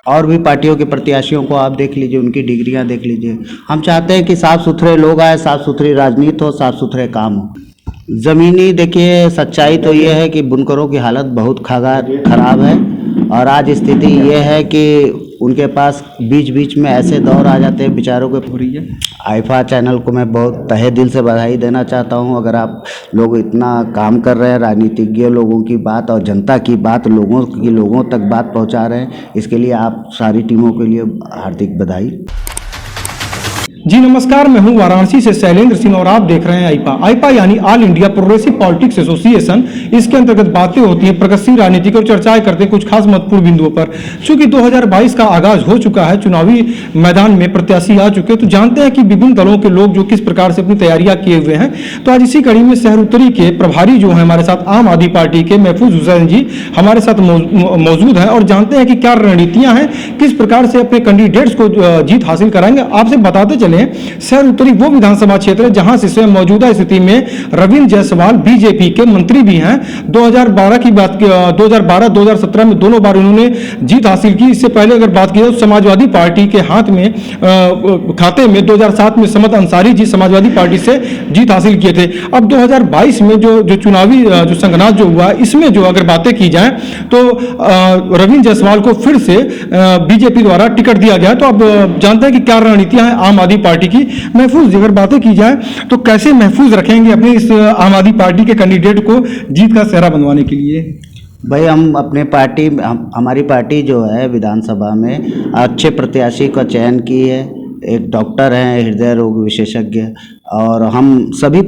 और भी पार्टियों के प्रत्याशियों को आप देख लीजिए, उनकी डिग्रियां देख लीजिए। हम चाहते हैं कि साफ़ सुथरे लोग आए, साफ़ सुथरी राजनीति हो, साफ़ सुथरे काम हो। ज़मीनी देखिए, सच्चाई तो ये है कि बुनकरों की हालत बहुत खराब है। और आज स्थिति ये है कि उनके पास बीच बीच में ऐसे दौर आ जाते हैं बेचारों के। हो रही है आइफा चैनल को मैं बहुत तहे दिल से बधाई देना चाहता हूं। अगर आप लोग इतना काम कर रहे हैं, राजनीतिज्ञ लोगों की बात और जनता की बात लोगों तक बात पहुंचा रहे हैं, इसके लिए आप सारी टीमों के लिए हार्दिक बधाई। जी नमस्कार, मैं हूं वाराणसी से शैलेंद्र सिंह और आप देख रहे हैं आइपा यानी all India progressive politics association. इसके अंतर्गत बातें होती हैं, प्रगतिशील राजनीति की, और चर्चाएं करते हैं कुछ खास महत्वपूर्ण बिंदुओं पर। चूंकि 2022 का आगाज हो चुका है, चुनावी मैदान में प्रत्याशी आ चुके हैं, तो जानते हैं कि विभिन्न दलों के लोग जो किस प्रकार से अपनी तैयारियां किए हुए हैं। तो आज इसी कड़ी में शहर उत्तरी के प्रभारी जो है हमारे साथ आम आदमी पार्टी के महफूज हुसैन जी हमारे साथ मौजूद हैं, और जानते हैं कि क्या रणनीतियां हैं, किस प्रकार से अपने कैंडिडेट्स को जीत हासिल कराएंगे। आपसे बताते चले, शहर उत्तरी वो विधानसभा क्षेत्र है जहां से स्वयं मौजूदा स्थिति में रविंद्र जायसवाल बीजेपी के मंत्री भी हैं। 2012 की बात, 2012-2017 में दोनों बार उन्होंने जीत हासिल की। इससे पहले अगर बात की जाए तो समाजवादी पार्टी के खाते में 2007 में समत अंसारी जी समाजवादी पार्टी से जीत हासिल किए थे। अब 2022 में जो चुनावी जो संघनाथ जो हुआ, इसमें जो अगर बातें की जाए तो रविंद्र जायसवाल को फिर से बीजेपी द्वारा टिकट दिया गया। तो अब जानते हैं कि क्या रणनीतियां हैं आम आदमी पार्टी की। महफूज अगर बातें की जाए तो कैसे महफूज रखेंगे अपने इस आम आदमी पार्टी के कैंडिडेट को जीत का सेहरा बनवाने के लिए? भाई, हमारी पार्टी जो है विधानसभा में अच्छे प्रत्याशी का चयन की है। एक डॉक्टर हैं, हृदय रोग विशेषज्ञ, और हम सभी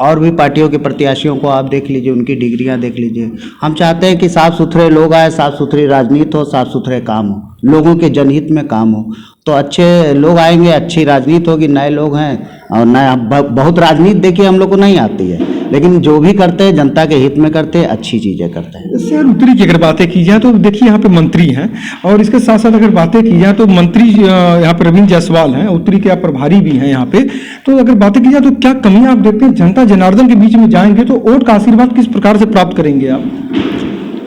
और भी पार्टियों के प्रत्याशियों को आप देख लीजिए, उनकी डिग्रियां देख लीजिए। हम चाहते हैं कि साफ़ सुथरे लोग आए, साफ़ सुथरी राजनीति हो, साफ़ सुथरे काम हो, लोगों के जनहित में काम हो। तो अच्छे लोग आएंगे, अच्छी राजनीति होगी। नए लोग हैं और नया बहुत राजनीति देखिए हम लोग को नहीं आती है, लेकिन जो भी करते हैं जनता के हित में करते हैं, अच्छी चीज़ें करते हैं। शहर उत्तरी की अगर बातें की जाए तो देखिए यहाँ पे मंत्री हैं, और इसके साथ साथ अगर बातें की जाए तो मंत्री यहाँ पे रविंद्र जायसवाल हैं, उत्तरी के आप प्रभारी भी हैं यहाँ पे। तो अगर बातें की जाए तो क्या कमियां आप देखते हैं? जनता जनार्दन के बीच में जाएंगे तो वोट का आशीर्वाद किस प्रकार से प्राप्त करेंगे आप?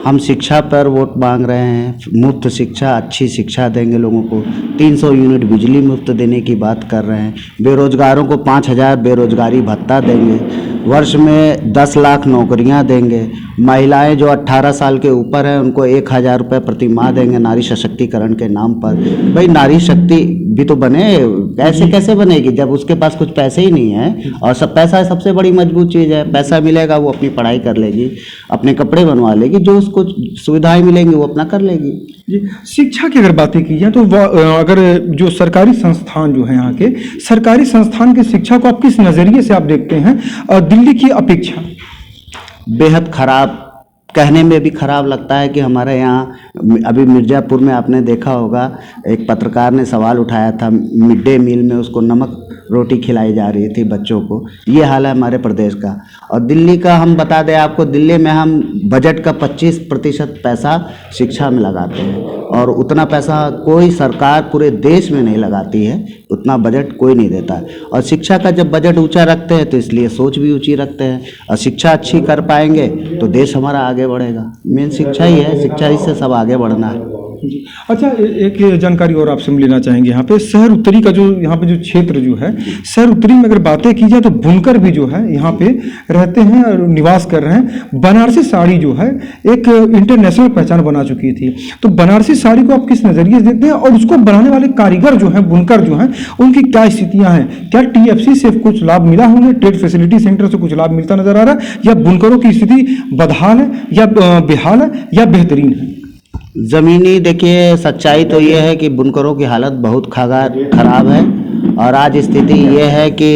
हम शिक्षा पर वोट मांग रहे हैं। मुफ्त शिक्षा, अच्छी शिक्षा देंगे लोगों को। 300 यूनिट बिजली मुफ्त देने की बात कर रहे हैं। बेरोजगारों को 5000 बेरोजगारी भत्ता देंगे। वर्ष में 10 लाख नौकरियां देंगे। महिलाएं जो 18 साल के ऊपर हैं उनको 1000 रुपये प्रति माह देंगे नारी सशक्तिकरण के नाम पर। भाई, नारी शक्ति भी तो बने, कैसे बनेगी जब उसके पास कुछ पैसे ही नहीं है? और सब पैसा सबसे बड़ी मजबूत चीज़ है। पैसा मिलेगा, वो अपनी पढ़ाई कर लेगी, अपने कपड़े बनवा लेगी, जो उसको सुविधाएं मिलेंगी वो अपना कर लेगी। जी, शिक्षा की अगर बातें की जाए तो अगर जो सरकारी संस्थान जो है, यहाँ के सरकारी संस्थान की शिक्षा को आप किस नज़रिए से आप देखते हैं दिल्ली की अपेक्षा? बेहद खराब, कहने में भी खराब लगता है कि हमारे यहाँ अभी मिर्ज़ापुर में आपने देखा होगा, एक पत्रकार ने सवाल उठाया था, मिड डे मील में उसको नमक रोटी खिलाई जा रही थी बच्चों को। ये हाल है हमारे प्रदेश का। और दिल्ली का हम बता दें आपको, दिल्ली में हम बजट का 25% पैसा शिक्षा में लगाते हैं, और उतना पैसा कोई सरकार पूरे देश में नहीं लगाती है। उतना बजट कोई नहीं देता है। और शिक्षा का जब बजट ऊंचा रखते हैं तो इसलिए सोच भी ऊंची रखते हैं। और शिक्षा अच्छी कर पाएंगे तो देश हमारा आगे बढ़ेगा। मेन शिक्षा ही है, शिक्षा ही से सब आगे बढ़ना है। अच्छा, एक जानकारी और आपसे हम लेना चाहेंगे। यहाँ पे शहर उत्तरी का जो यहाँ पे जो क्षेत्र जो है, शहर उत्तरी में अगर बातें की जाए तो बुनकर भी जो है यहाँ पे रहते हैं और निवास कर रहे हैं। बनारसी साड़ी जो है एक इंटरनेशनल पहचान बना चुकी थी। तो बनारसी साड़ी को आप किस नज़रिए से देखते हैं, और उसको बनाने वाले कारीगर जो हैं, बुनकर जो हैं, उनकी क्या स्थितियाँ हैं? क्या TFC से कुछ लाभ मिला होंगे, ट्रेड फैसिलिटी सेंटर से कुछ लाभ मिलता नजर आ रहा है, या बुनकरों की स्थिति बदहाल है, या बेहाल है, या बेहतरीन है? ज़मीनी देखिए, सच्चाई तो ये है कि बुनकरों की हालत बहुत खराब है। और आज स्थिति ये है कि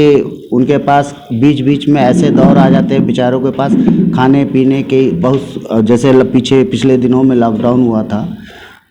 उनके पास बीच बीच में ऐसे दौर आ जाते हैं बेचारों के पास, खाने पीने के बहुत, जैसे पिछले दिनों में लॉकडाउन हुआ था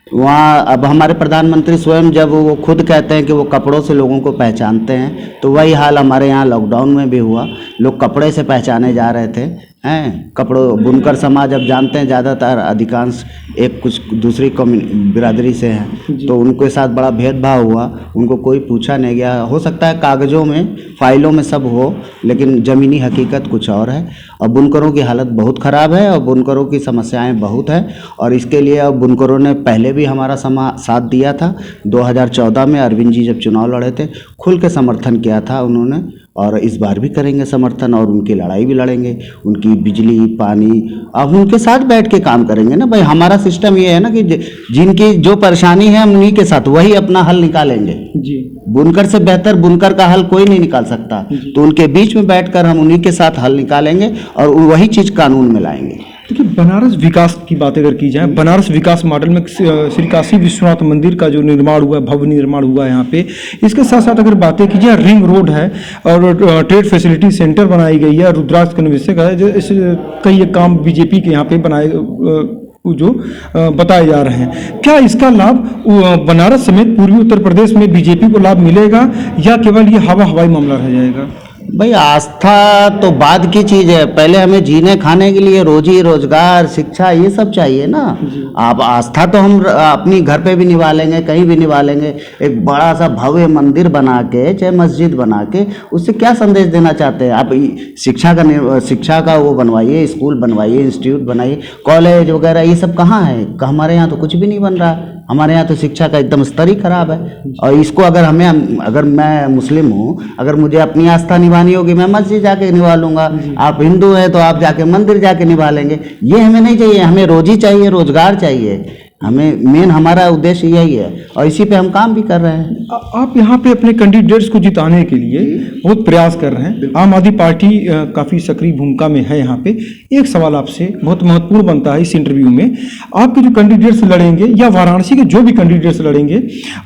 वहाँ। अब हमारे प्रधानमंत्री स्वयं जब वो खुद कहते हैं कि वो कपड़ों से लोगों को पहचानते हैं, तो वही हाल हमारे यहाँ लॉकडाउन में भी हुआ। लोग कपड़े से पहचाने जा रहे थे हैं। कपड़ों बुनकर समाज अब जानते हैं ज़्यादातर अधिकांश एक कुछ दूसरी बिरादरी से हैं, तो उनके साथ बड़ा भेदभाव हुआ, उनको कोई पूछा नहीं गया। हो सकता है कागज़ों में फाइलों में सब हो, लेकिन ज़मीनी हकीकत कुछ और है। और बुनकरों की हालत बहुत ख़राब है और बुनकरों की समस्याएं बहुत हैं। और इसके लिए अब बुनकरों ने पहले भी हमारा साथ दिया था। 2014 में अरविंद जी जब चुनाव लड़े थे, खुल के समर्थन किया था उन्होंने, और इस बार भी करेंगे समर्थन और उनकी लड़ाई भी लड़ेंगे। उनकी बिजली पानी अब उनके साथ बैठ के काम करेंगे ना भाई। हमारा सिस्टम ये है ना कि जिनकी जो परेशानी है हम उन्हीं के साथ वही अपना हल निकालेंगे जी। बुनकर से बेहतर बुनकर का हल कोई नहीं निकाल सकता, तो उनके बीच में बैठकर हम उन्हीं के साथ हल निकालेंगे और वही चीज़ कानून में लाएंगे। देखिए, बनारस विकास की बात अगर की जाए, बनारस विकास मॉडल में श्री काशी विश्वनाथ मंदिर का जो निर्माण हुआ है, भव्य निर्माण हुआ है यहाँ पे, इसके साथ साथ अगर बातें की जाए, रिंग रोड है और ट्रेड फैसिलिटी सेंटर बनाई गई है, रुद्राक्ष का निवेशक है, कई काम बीजेपी के यहाँ पे बनाए जो बताए जा रहे हैं। क्या इसका लाभ बनारस समेत पूर्वी उत्तर प्रदेश में बीजेपी को लाभ मिलेगा या केवल ये हवाई मामला रह जाएगा? भाई आस्था तो बाद की चीज़ है, पहले हमें जीने खाने के लिए रोजी रोजगार शिक्षा ये सब चाहिए ना। आप आस्था तो हम अपनी घर पे भी निभा लेंगे, कहीं भी निभा लेंगे। एक बड़ा सा भव्य मंदिर बना के चाहे मस्जिद बना के उससे क्या संदेश देना चाहते हैं आप? शिक्षा का वो बनवाइए, स्कूल बनवाइए, इंस्टीट्यूट बनाइए, कॉलेज वगैरह ये सब कहाँ है? हमारे यहाँ तो कुछ भी नहीं बन रहा। हमारे यहाँ तो शिक्षा का एकदम स्तर ही खराब है। और इसको अगर मैं मुस्लिम हूँ, अगर मुझे अपनी आस्था निभानी होगी मैं मस्जिद जाके निभा लूंगा। आप हिंदू हैं तो आप जाके मंदिर जाके निभा लेंगे। ये हमें नहीं चाहिए, हमें रोजी चाहिए, रोजगार चाहिए। हमें मेन हमारा उद्देश्य यही है और इसी पे हम काम भी कर रहे हैं। आप यहाँ पे अपने कैंडिडेट्स को जिताने के लिए बहुत प्रयास कर रहे हैं। आम आदमी पार्टी काफ़ी सक्रिय भूमिका में है यहाँ पे। एक सवाल आपसे बहुत महत्वपूर्ण बनता है इस इंटरव्यू में, आपके जो कैंडिडेट्स लड़ेंगे या वाराणसी के जो भी कैंडिडेट्स लड़ेंगे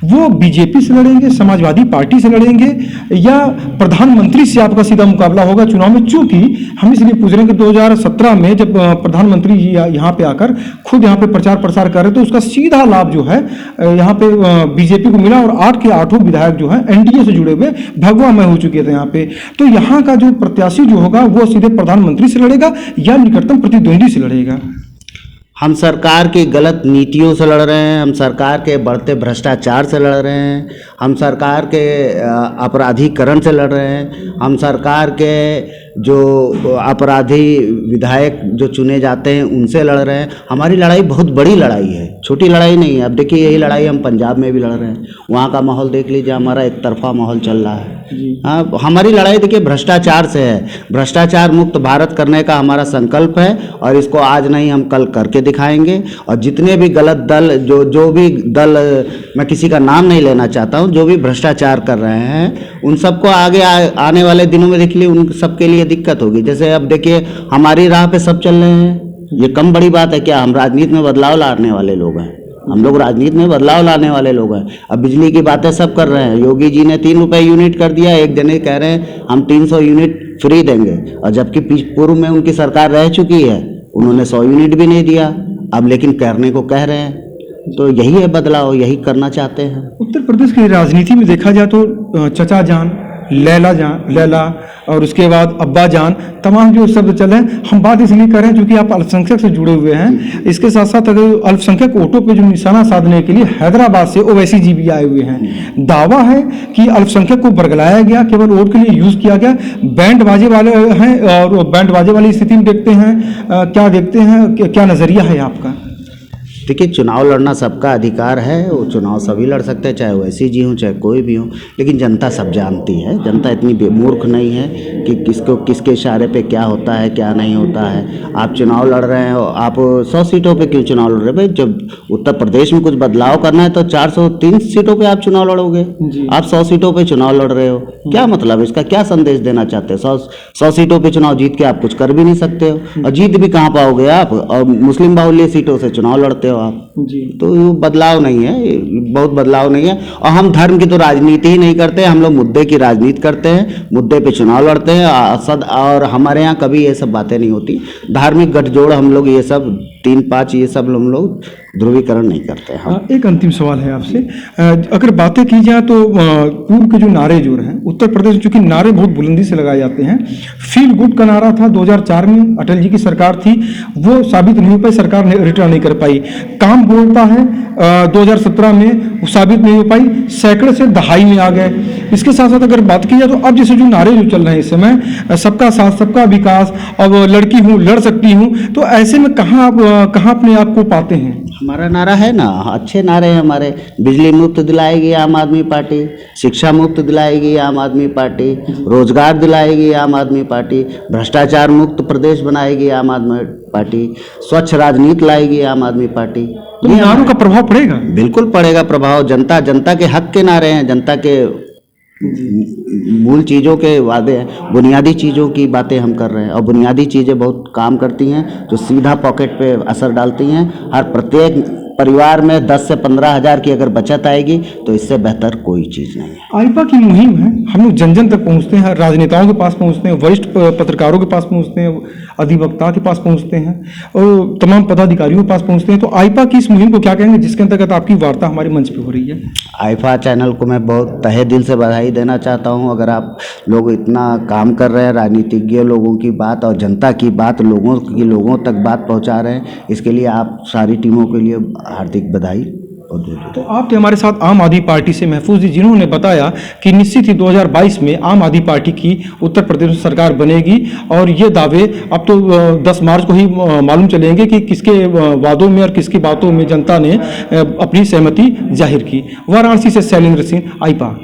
वो बीजेपी से लड़ेंगे, समाजवादी पार्टी से लड़ेंगे या प्रधानमंत्री से आपका सीधा मुकाबला होगा चुनाव में? चूंकि हम इसलिए पूछ रहे हैं कि 2017 में जब प्रधानमंत्री जी यहाँ पे आकर खुद यहाँ पे प्रचार प्रसार कर रहे थे, उसका सीधा लाभ जो है यहाँ पे बीजेपी को मिला और 8 के 8 विधायक जो है एनडीए से जुड़े हुए भगवामय हो चुके थे यहाँ पे। तो यहाँ का जो प्रत्याशी जो होगा वो सीधे प्रधानमंत्री से लड़ेगा या निकटतम प्रतिद्वंदी से लड़ेगा? हम सरकार की गलत नीतियों से लड़ रहे हैं, हम सरकार के बढ़ते भ्रष्टाचार से लड़ रहे हैं, हम सरकार के अपराधीकरण से लड़ रहे हैं, हम सरकार के जो अपराधी विधायक जो चुने जाते हैं उनसे लड़ रहे हैं। हमारी लड़ाई बहुत बड़ी लड़ाई है, छोटी लड़ाई नहीं है। अब देखिए यही लड़ाई हम पंजाब में भी लड़ रहे हैं, वहाँ का माहौल देख लीजिए, हमारा एक तरफा माहौल चल रहा है। हाँ, हमारी लड़ाई देखिए भ्रष्टाचार से है। भ्रष्टाचार मुक्त भारत करने का हमारा संकल्प है और इसको आज नहीं हम कल करके दिखाएंगे। और जितने भी गलत दल जो भी दल, मैं किसी का नाम नहीं लेना चाहता हूँ, जो भी भ्रष्टाचार कर रहे हैं उन सबको आगे आने वाले दिनों में देख लीजिए उन सबके लिए दिक्कत होगी। जैसे अब देखिए हमारी राह पे सब चल रहे हैं, ये कम बड़ी बात है क्या? हम राजनीति में बदलाव लाने वाले लोग हैं, हम लोग राजनीति में बदलाव लाने वाले लोग हैं। अब बिजली की बातें सब कर रहे हैं, योगी जी ने 3 रुपये यूनिट कर दिया, एक जने कह रहे हैं हम 300 यूनिट फ्री देंगे, और जबकि पूर्व में उनकी सरकार रह चुकी है, उन्होंने 100 यूनिट भी नहीं दिया, अब लेकिन करने को कह रहे हैं। तो यही है बदलाव, यही करना चाहते हैं। उत्तर प्रदेश की राजनीति में देखा जाए तो चचा जान, लैला और उसके बाद अब्बा जान, तमाम जो शब्द चले हैं, हम बात इसलिए कर रहे हैं क्योंकि आप अल्पसंख्यक से जुड़े हुए हैं। इसके साथ साथ अगर अल्पसंख्यक वोटों पे जो निशाना साधने के लिए हैदराबाद से ओवैसी जी भी आए हुए हैं। दावा है कि अल्पसंख्यक को बरगलाया गया, केवल वोट के लिए यूज किया गया। बैंड बाजे वाले हैं और बैंड बाजे वाली स्थिति में देखते हैं, क्या देखते हैं, क्या नजरिया है आपका? देखिए चुनाव लड़ना सबका अधिकार है, वो चुनाव सभी लड़ सकते हैं, चाहे वैसी जी हों चाहे कोई भी हो, लेकिन जनता सब जानती है। जनता इतनी मूर्ख नहीं है कि किसके इशारे पे क्या होता है क्या नहीं होता है। आप चुनाव लड़ रहे हो, आप 100 सीटों पे क्यों चुनाव लड़ रहे हैं भाई? जब उत्तर प्रदेश में कुछ बदलाव करना है तो 403 सीटों पर आप चुनाव लड़ोगे। आप 100 सीटों पर चुनाव लड़ रहे हो, क्या मतलब? इसका क्या संदेश देना चाहते हो? 100 सीटों पर चुनाव जीत के आप कुछ कर भी नहीं सकते हो, और जीत भी कहाँ पाओगे आप? और मुस्लिम बाहुल्य सीटों से चुनाव लड़ते हो आप। तो बदलाव नहीं है, बहुत बदलाव नहीं है। और हम धर्म की तो राजनीति ही नहीं करते, हम लोग मुद्दे की राजनीति करते हैं, मुद्दे पे चुनाव लड़ते हैं। और हमारे यहाँ कभी ये सब बातें नहीं होती। धार्मिक गठजोड़ हम लोग ये सब 3-5 ये सब हम लोग ध्रुवीकरण नहीं करते हम। एक अंतिम सवाल है आपसे। अगर बातें की जाए तो पूर्व के जो नारे जो हैं उत्तर प्रदेश में, चूंकि नारे बहुत बुलंदी से लगाए जाते हैं, फील गुड का नारा था 2004 में, अटल जी की सरकार थी, वो साबित नहीं हो पाई, सरकार ने रिटर्न नहीं कर पाई। काम बोलता है 2017 में, वो साबित नहीं हो पाई, सैकड़े से दहाई में आ गए। इसके साथ साथ अगर बात की जाए तो अब जैसे जो नारे जो चल रहे हैं इस समय, सबका साथ सबका विकास, अब लड़की हूँ लड़ सकती हूँ, तो ऐसे में कहाँ अपने आप को पाते हैं? हमारा नारा है ना, अच्छे नारे हैं हमारे। बिजली मुफ्त दिलाएगी आम आदमी पार्टी, शिक्षा मुफ्त दिलाएगी आम आदमी पार्टी, रोजगार दिलाएगी आम आदमी पार्टी, भ्रष्टाचार मुक्त प्रदेश बनाएगी आम आदमी पार्टी, स्वच्छ राजनीति लाएगी आम आदमी पार्टी। तो नारों का प्रभाव पड़ेगा? बिल्कुल पड़ेगा प्रभाव। जनता के हक के नारे हैं, जनता के मूल चीज़ों के वादे हैं, बुनियादी चीज़ों की बातें हम कर रहे हैं, और बुनियादी चीज़ें बहुत काम करती हैं जो सीधा पॉकेट पे असर डालती हैं। हर प्रत्येक परिवार में 10 से 15 हज़ार की अगर बचत आएगी तो इससे बेहतर कोई चीज़ नहीं है। आईपा की मुहिम है, हम लोग जन जन तक पहुंचते हैं, राजनेताओं के पास पहुंचते हैं, वरिष्ठ पत्रकारों के पास पहुंचते हैं, अधिवक्ता के पास पहुंचते हैं, और तमाम पदाधिकारियों के पास पहुंचते हैं। तो आईपा की इस मुहिम को क्या कहेंगे जिसके अंतर्गत आपकी वार्ता हमारे मंच पे हो रही है? आईफा चैनल को मैं बहुत तहे दिल से बधाई देना चाहता हूं। अगर आप लोग इतना काम कर रहे हैं, राजनीतिज्ञ लोगों की बात और जनता की बात लोगों तक बात पहुंचा रहे हैं, इसके लिए आप सारी टीमों के लिए हार्दिक बधाई। तो आप थे हमारे साथ आम आदमी पार्टी से महफूज जी, जिन्होंने बताया कि निश्चित ही 2022 में आम आदमी पार्टी की उत्तर प्रदेश में सरकार बनेगी, और ये दावे अब तो 10 मार्च को ही मालूम चलेंगे कि किसके वादों में और किसकी बातों में जनता ने अपनी सहमति जाहिर की। वाराणसी से शैलेंद्र सिंह, आईपा।